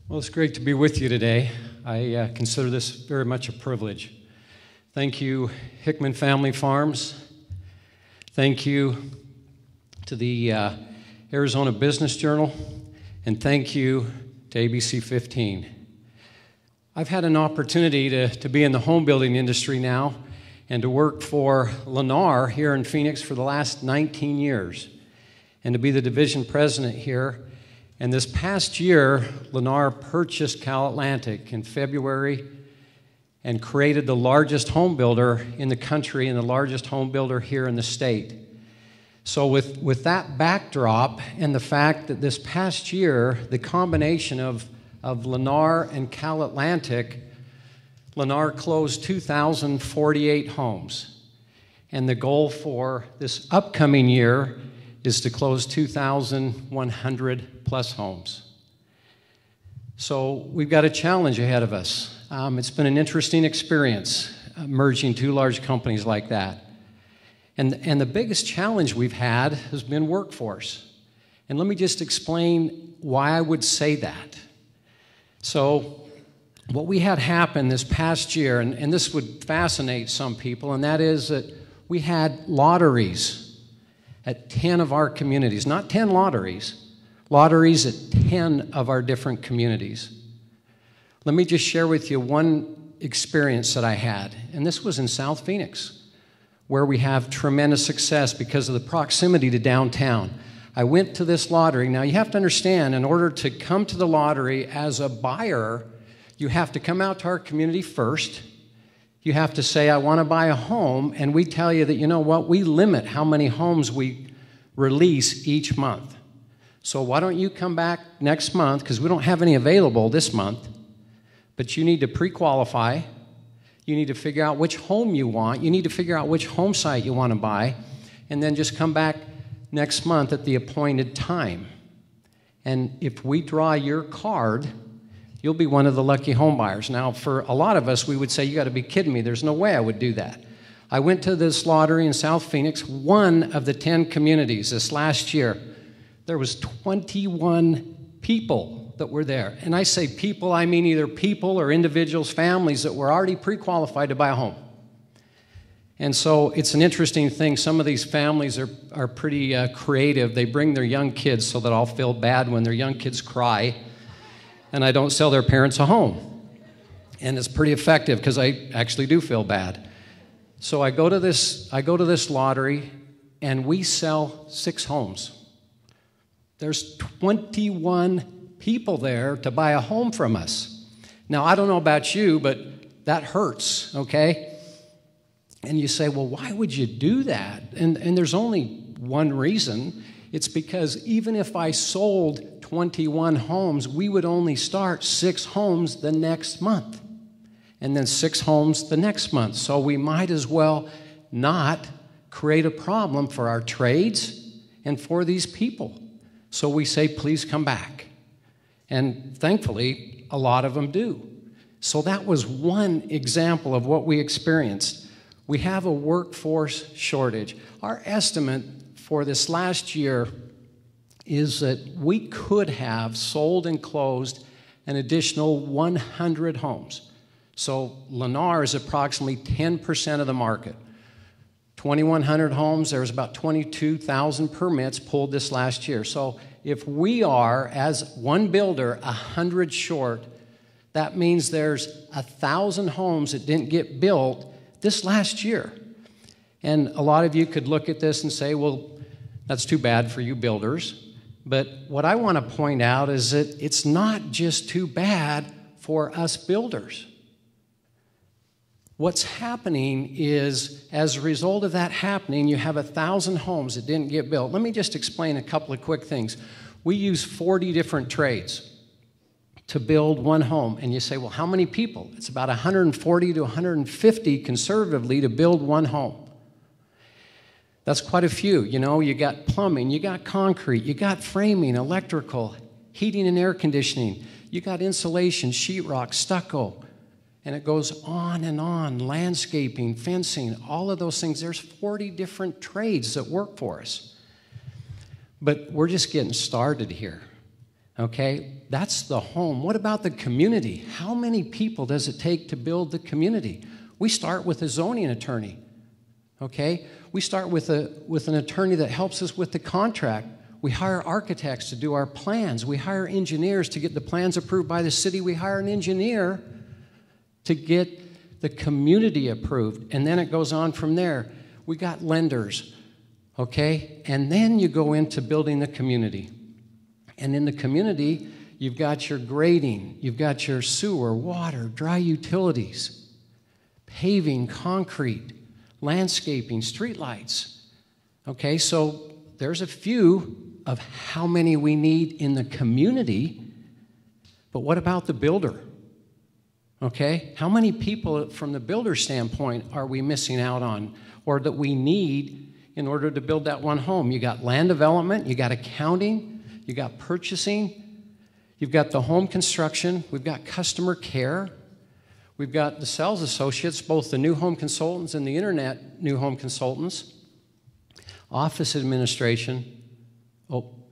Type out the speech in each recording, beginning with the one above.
Well, it's great to be with you today. I consider this very much a privilege. Thank you, Hickman Family Farms. Thank you to the Arizona Business Journal, and thank you to ABC 15. I've had an opportunity to be in the home building industry now and to work for Lennar here in Phoenix for the last 19 years and to be the division president here. And this past year, Lennar purchased Cal Atlantic in February and created the largest home builder in the country and the largest home builder here in the state. So with that backdrop and the fact that this past year, the combination of Lennar and Cal Atlantic, Lennar closed 2,048 homes. And the goal for this upcoming year is to close 2,100 plus homes. So we've got a challenge ahead of us. It's been an interesting experience merging two large companies like that. And the biggest challenge we've had has been workforce. And let me just explain why I would say that. So what we had happen this past year, and this would fascinate some people, and that is that we had lotteries at 10 of our communities. Not 10 lotteries, lotteries at 10 of our different communities. Let me just share with you one experience that I had, and this was in South Phoenix, where we have tremendous success because of the proximity to downtown. I went to this lottery. Now, you have to understand, in order to come to the lottery as a buyer, you have to come out to our community first. You have to say, I want to buy a home, and we tell you that, you know what, we limit how many homes we release each month. So why don't you come back next month, because we don't have any available this month, but you need to pre-qualify. You need to figure out which home you want. You need to figure out which home site you want to buy, and then just come back next month at the appointed time. And if we draw your card, you'll be one of the lucky home buyers. Now, for a lot of us, we would say, you got to be kidding me. There's no way I would do that. I went to this lottery in South Phoenix, one of the 10 communities this last year. There was 21 people that were there. And I say people, I mean either people or individuals, families that were already pre-qualified to buy a home. And so it's an interesting thing. Some of these families are pretty creative. They bring their young kids so that I'll feel bad when their young kids cry and I don't sell their parents a home. And it's pretty effective because I actually do feel bad. So I go to this lottery, and we sell 6 homes. There's 21 people there to buy a home from us. Now, I don't know about you, but that hurts, okay? And you say, well, why would you do that? And there's only one reason. It's because even if I sold 21 homes, we would only start 6 homes the next month, and then 6 homes the next month. So we might as well not create a problem for our trades and for these people. So we say, please come back. And thankfully, a lot of them do. So that was one example of what we experienced. We have a workforce shortage. Our estimate for this last year is that we could have sold and closed an additional 100 homes. So Lennar is approximately 10% of the market. 2,100 homes, there was about 22,000 permits pulled this last year. So if we are, as one builder, 100 short, that means there's 1,000 homes that didn't get built this last year. And a lot of you could look at this and say, well, that's too bad for you builders. But what I want to point out is that it's not just too bad for us builders. What's happening is, as a result of that happening, you have 1,000 homes that didn't get built. Let me just explain a couple of quick things. We use 40 different trades to build one home. And you say, well, how many people? It's about 140 to 150 conservatively to build one home. That's quite a few. You know, you got plumbing, you got concrete, you got framing, electrical, heating and air conditioning, you got insulation, sheetrock, stucco, and it goes on, landscaping, fencing, all of those things. There's 40 different trades that work for us. But we're just getting started here. Okay, that's the home. What about the community? How many people does it take to build the community? We start with a zoning attorney. Okay, we start with an attorney that helps us with the contract. We hire architects to do our plans. We hire engineers to get the plans approved by the city. We hire an engineer to get the community approved. And then it goes on from there. We got lenders, okay? And then you go into building the community. And in the community, you've got your grading, you've got your sewer, water, dry utilities, paving, concrete, landscaping, streetlights. Okay, so there's a few of how many we need in the community, but what about the builder? Okay, how many people from the builder standpoint are we missing out on or that we need in order to build that one home? You got land development, you got accounting, you got purchasing, you've got the home construction, we've got customer care, we've got the sales associates, both the new home consultants and the internet new home consultants, office administration,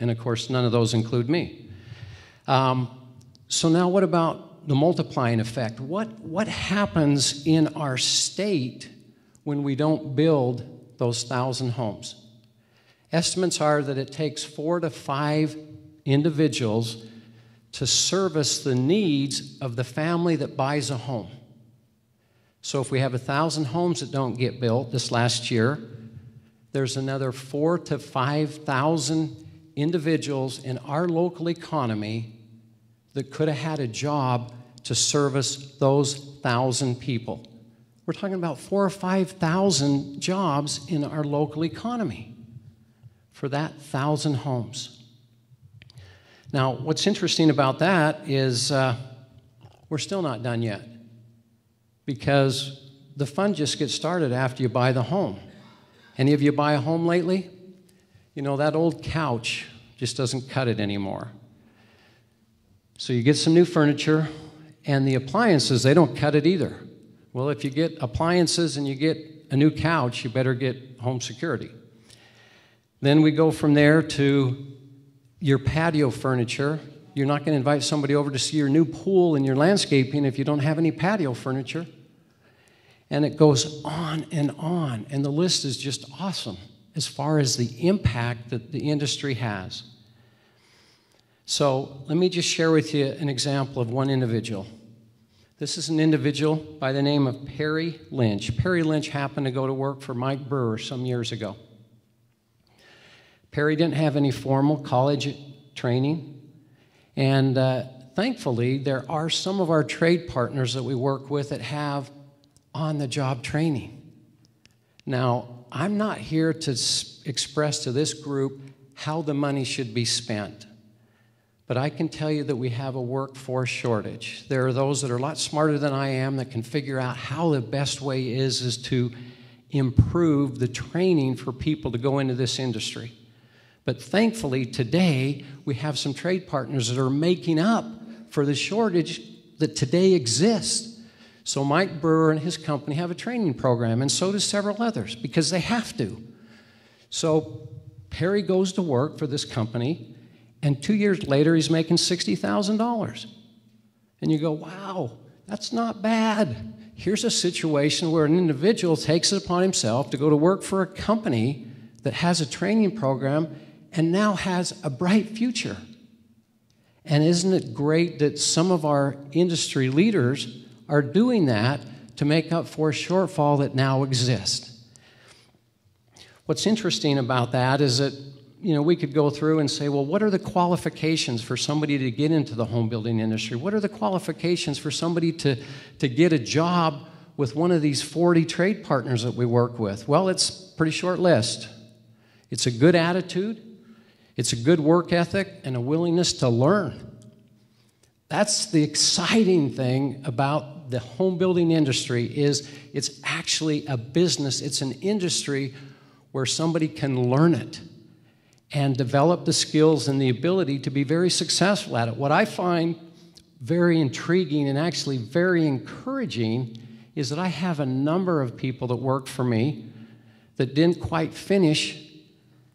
and of course none of those include me. So now what about the multiplying effect? What happens in our state when we don't build those 1,000 homes? Estimates are that it takes 4 to 5 individuals to service the needs of the family that buys a home. So if we have 1,000 homes that don't get built this last year, there's another 4,000 to 5,000 individuals in our local economy that could have had a job to service those 1,000 people. We're talking about 4,000 or 5,000 jobs in our local economy for that 1,000 homes. Now, what's interesting about that is we're still not done yet, because the fun just gets started after you buy the home. Any of you buy a home lately? You know, that old couch just doesn't cut it anymore. So you get some new furniture, and the appliances, they don't cut it either. Well, if you get appliances and you get a new couch, you better get home security. Then we go from there to your patio furniture. You're not going to invite somebody over to see your new pool and your landscaping if you don't have any patio furniture. And it goes on, and the list is just awesome as far as the impact that the industry has. So let me just share with you an example of one individual. This is an individual by the name of Perry Lynch. Perry Lynch happened to go to work for Mike Brewer some years ago. Perry didn't have any formal college training, and thankfully there are some of our trade partners that we work with that have on-the-job training. Now, I'm not here to express to this group how the money should be spent, but I can tell you that we have a workforce shortage. There are those that are a lot smarter than I am that can figure out how the best way is to improve the training for people to go into this industry. But thankfully, today, we have some trade partners that are making up for the shortage that today exists. So Mike Brewer and his company have a training program, and so do several others, because they have to. So Perry goes to work for this company, and 2 years later, he's making $60,000. And you go, wow, that's not bad. Here's a situation where an individual takes it upon himself to go to work for a company that has a training program and now has a bright future. And isn't it great that some of our industry leaders are doing that to make up for a shortfall that now exists? What's interesting about that is that, you know, we could go through and say, well, what are the qualifications for somebody to get into the home building industry? What are the qualifications for somebody to get a job with one of these 40 trade partners that we work with? Well, it's a pretty short list. It's a good attitude, it's a good work ethic, and a willingness to learn. That's the exciting thing about the home building industry, is it's actually a business. It's an industry where somebody can learn it and develop the skills and the ability to be very successful at it. What I find very intriguing and actually very encouraging is that I have a number of people that work for me that didn't quite finish.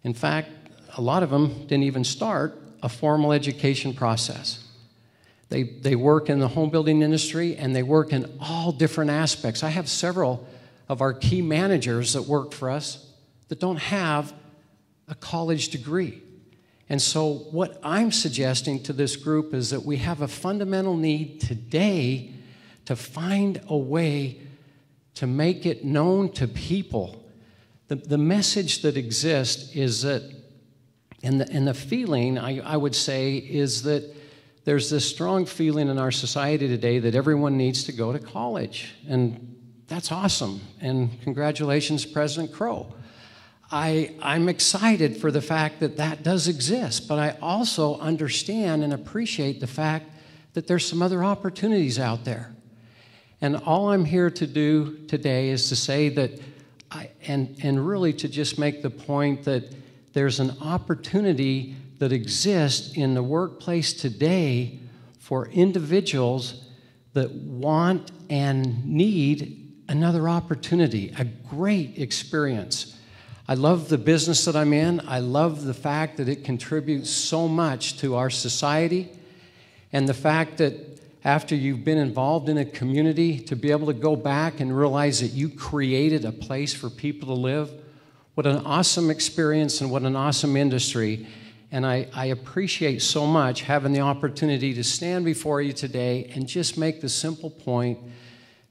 In fact, a lot of them didn't even start a formal education process. They work in the home building industry, and they work in all different aspects. I have several of our key managers that work for us that don't have a college degree. And so what I'm suggesting to this group is that we have a fundamental need today to find a way to make it known to people. The message that exists is that, and the feeling, I would say, is that there's this strong feeling in our society today that everyone needs to go to college. And that's awesome. And congratulations, President Crow. I'm excited for the fact that that does exist, but I also understand and appreciate the fact that there's some other opportunities out there. And all I'm here to do today is to say that, and really to just make the point that there's an opportunity that exists in the workplace today for individuals that want and need another opportunity, a great experience. I love the business that I'm in. I love the fact that it contributes so much to our society, and the fact that after you've been involved in a community, to be able to go back and realize that you created a place for people to live. What an awesome experience and what an awesome industry. And I appreciate so much having the opportunity to stand before you today and just make the simple point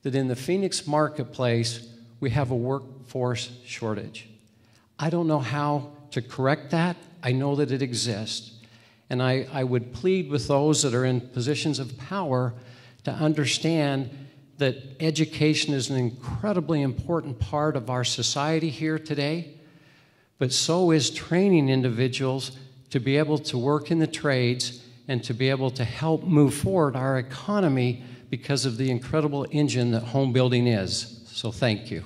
that in the Phoenix marketplace, we have a workforce shortage. I don't know how to correct that. I know that it exists. And I would plead with those that are in positions of power to understand that education is an incredibly important part of our society here today, but so is training individuals to be able to work in the trades and to be able to help move forward our economy because of the incredible engine that home building is. So thank you.